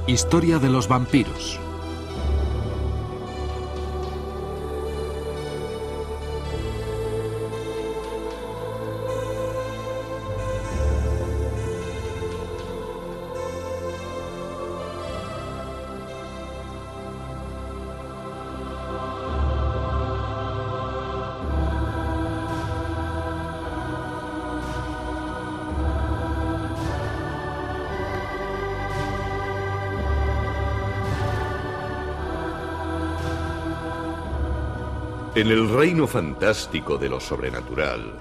Historia de los vampiros. En el reino fantástico de lo sobrenatural,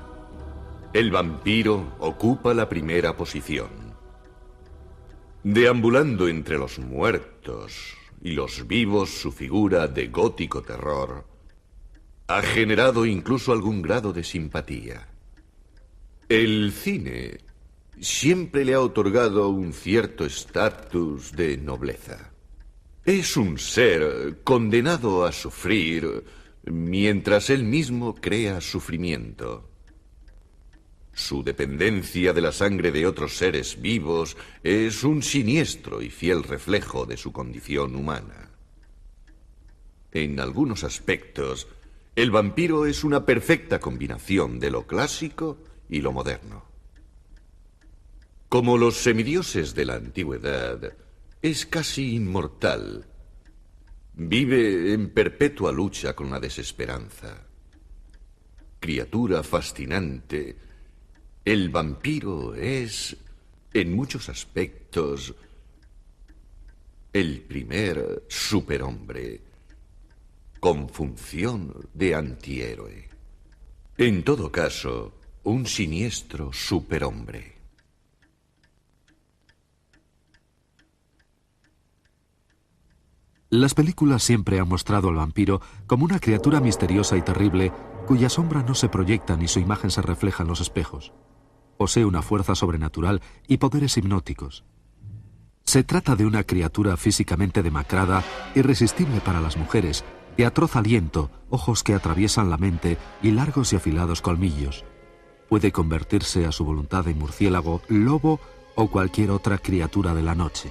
el vampiro ocupa la primera posición. Deambulando entre los muertos y los vivos, su figura de gótico terror ha generado incluso algún grado de simpatía. El cine siempre le ha otorgado un cierto estatus de nobleza. Es un ser condenado a sufrir mientras él mismo crea sufrimiento. Su dependencia de la sangre de otros seres vivos es un siniestro y fiel reflejo de su condición humana. En algunos aspectos, el vampiro es una perfecta combinación de lo clásico y lo moderno. Como los semidioses de la antigüedad, es casi inmortal. Vive en perpetua lucha con la desesperanza. Criatura fascinante, el vampiro es, en muchos aspectos, el primer superhombre con función de antihéroe. En todo caso, un siniestro superhombre. Las películas siempre han mostrado al vampiro como una criatura misteriosa y terrible cuya sombra no se proyecta ni su imagen se refleja en los espejos. Posee una fuerza sobrenatural y poderes hipnóticos. Se trata de una criatura físicamente demacrada, irresistible para las mujeres, de atroz aliento, ojos que atraviesan la mente y largos y afilados colmillos. Puede convertirse a su voluntad en murciélago, lobo o cualquier otra criatura de la noche.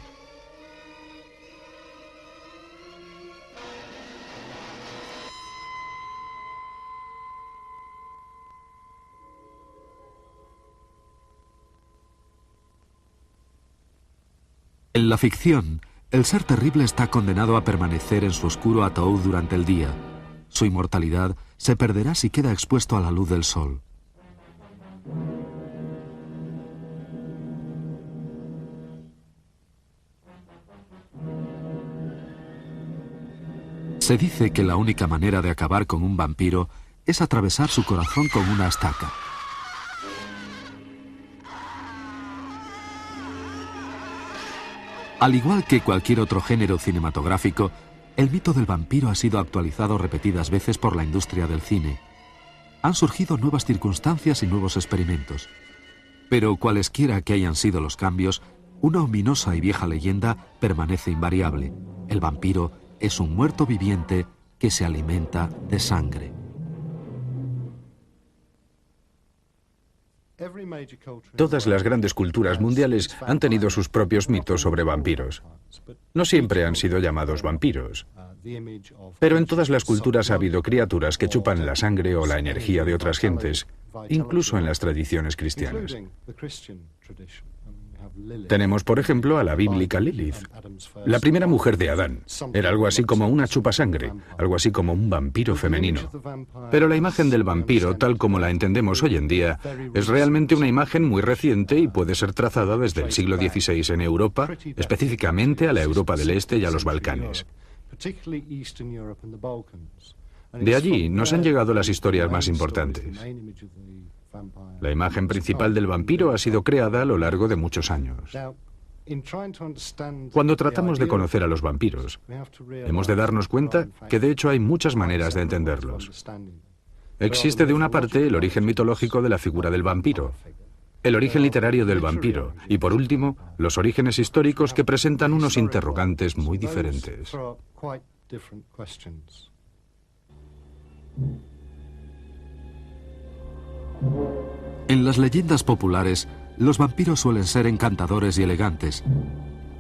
En la ficción, el ser terrible está condenado a permanecer en su oscuro ataúd durante el día. Su inmortalidad se perderá si queda expuesto a la luz del sol. Se dice que la única manera de acabar con un vampiro es atravesar su corazón con una estaca. Al igual que cualquier otro género cinematográfico, el mito del vampiro ha sido actualizado repetidas veces por la industria del cine. Han surgido nuevas circunstancias y nuevos experimentos. Pero cualesquiera que hayan sido los cambios, una ominosa y vieja leyenda permanece invariable. El vampiro es un muerto viviente que se alimenta de sangre. Todas las grandes culturas mundiales han tenido sus propios mitos sobre vampiros. No siempre han sido llamados vampiros, pero en todas las culturas ha habido criaturas que chupan la sangre o la energía de otras gentes, incluso en las tradiciones cristianas. Tenemos, por ejemplo, a la bíblica Lilith, la primera mujer de Adán. Era algo así como una chupasangre, algo así como un vampiro femenino. Pero la imagen del vampiro, tal como la entendemos hoy en día, es realmente una imagen muy reciente y puede ser trazada desde el siglo XVI en Europa, específicamente a la Europa del Este y a los Balcanes. De allí nos han llegado las historias más importantes. La imagen principal del vampiro ha sido creada a lo largo de muchos años. Cuando tratamos de conocer a los vampiros, hemos de darnos cuenta que de hecho hay muchas maneras de entenderlos. Existe de una parte el origen mitológico de la figura del vampiro, el origen literario del vampiro y, por último, los orígenes históricos que presentan unos interrogantes muy diferentes. En las leyendas populares, los vampiros suelen ser encantadores y elegantes.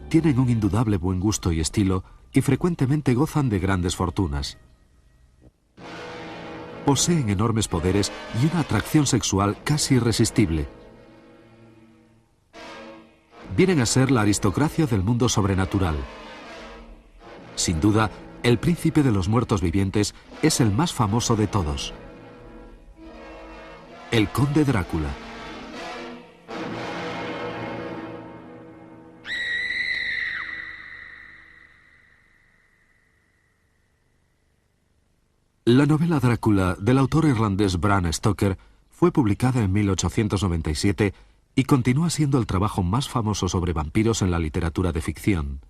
tienen un indudable buen gusto y estilo y frecuentemente gozan de grandes fortunas. Poseen enormes poderes y una atracción sexual casi irresistible. Vienen a ser la aristocracia del mundo sobrenatural. Sin duda, el príncipe de los muertos vivientes es el más famoso de todos. El conde Drácula. La novela Drácula del autor irlandés Bram Stoker fue publicada en 1897 y continúa siendo el trabajo más famoso sobre vampiros en la literatura de ficción.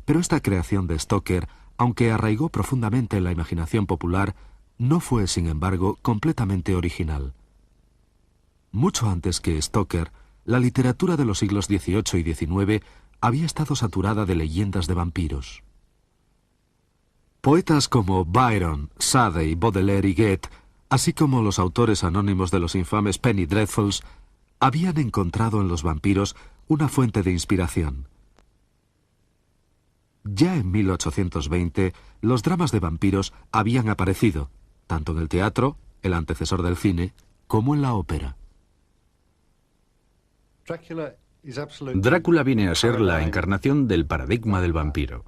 Pero esta creación de Stoker, aunque arraigó profundamente en la imaginación popular, no fue, sin embargo, completamente original. Mucho antes que Stoker, la literatura de los siglos XVIII y XIX había estado saturada de leyendas de vampiros. Poetas como Byron, Sade, Baudelaire y Goethe, así como los autores anónimos de los infames Penny Dreadfuls, habían encontrado en los vampiros una fuente de inspiración. Ya en 1820, los dramas de vampiros habían aparecido, tanto en el teatro, el antecesor del cine, como en la ópera. Drácula viene a ser la encarnación del paradigma del vampiro.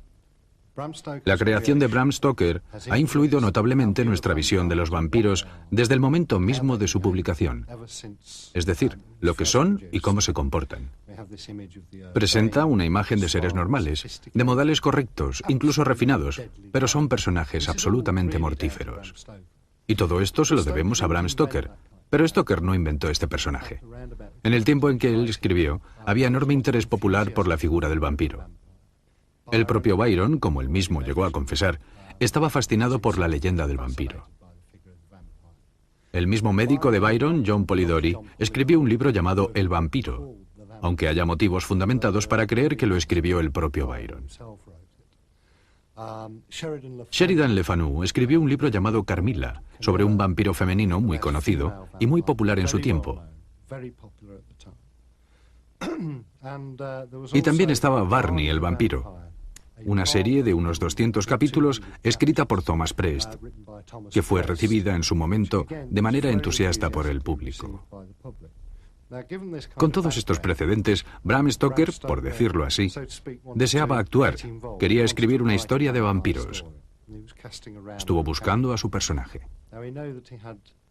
La creación de Bram Stoker ha influido notablemente en nuestra visión de los vampiros desde el momento mismo de su publicación, es decir, lo que son y cómo se comportan. Presenta una imagen de seres normales, de modales correctos, incluso refinados, pero son personajes absolutamente mortíferos. Y todo esto se lo debemos a Bram Stoker, pero Stoker no inventó este personaje. En el tiempo en que él escribió, había enorme interés popular por la figura del vampiro. El propio Byron, como él mismo llegó a confesar, estaba fascinado por la leyenda del vampiro. El mismo médico de Byron, John Polidori, escribió un libro llamado El vampiro, aunque haya motivos fundamentados para creer que lo escribió el propio Byron. Sheridan Le Fanu escribió un libro llamado Carmilla, sobre un vampiro femenino muy conocido y muy popular en su tiempo. Y también estaba Barney el vampiro, una serie de unos 200 capítulos escrita por Thomas Prest, que fue recibida en su momento de manera entusiasta por el público. Con todos estos precedentes, Bram Stoker, por decirlo así, deseaba actuar, quería escribir una historia de vampiros. Estuvo buscando a su personaje.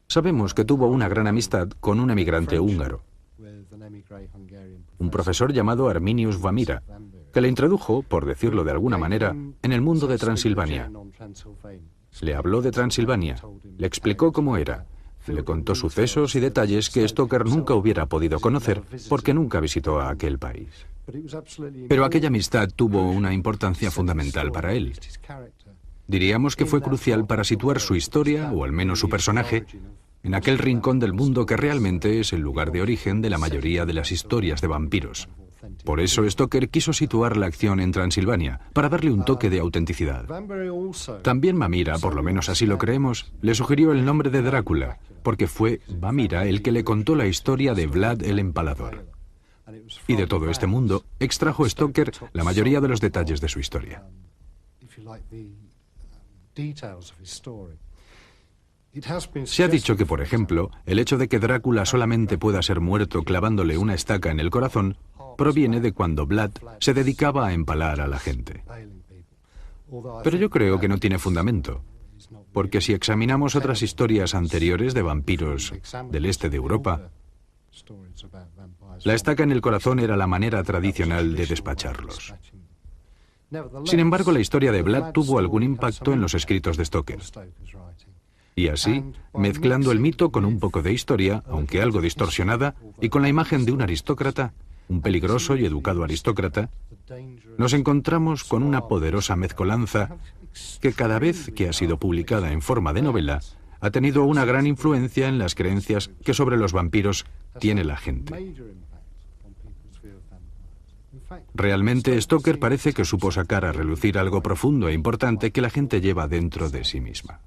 Sabemos que tuvo una gran amistad con un emigrante húngaro, un profesor llamado Arminius Vamira, que le introdujo, por decirlo de alguna manera, en el mundo de Transilvania. Le habló de Transilvania, le explicó cómo era, le contó sucesos y detalles que Stoker nunca hubiera podido conocer porque nunca visitó a aquel país. Pero aquella amistad tuvo una importancia fundamental para él. Diríamos que fue crucial para situar su historia, o al menos su personaje, en aquel rincón del mundo que realmente es el lugar de origen de la mayoría de las historias de vampiros. Por eso Stoker quiso situar la acción en Transilvania, para darle un toque de autenticidad. También Vamira, por lo menos así lo creemos, le sugirió el nombre de Drácula, porque fue Vamira el que le contó la historia de Vlad el Empalador. Y de todo este mundo extrajo Stoker la mayoría de los detalles de su historia. Se ha dicho que, por ejemplo, el hecho de que Drácula solamente pueda ser muerto clavándole una estaca en el corazón proviene de cuando Vlad se dedicaba a empalar a la gente. Pero yo creo que no tiene fundamento, porque si examinamos otras historias anteriores de vampiros del este de Europa, la estaca en el corazón era la manera tradicional de despacharlos. Sin embargo, la historia de Vlad tuvo algún impacto en los escritos de Stoker. Y así, mezclando el mito con un poco de historia, aunque algo distorsionada, y con la imagen de un aristócrata, un peligroso y educado aristócrata, nos encontramos con una poderosa mezcolanza que cada vez que ha sido publicada en forma de novela, ha tenido una gran influencia en las creencias que sobre los vampiros tiene la gente. Realmente Stoker parece que supo sacar a relucir algo profundo e importante que la gente lleva dentro de sí misma.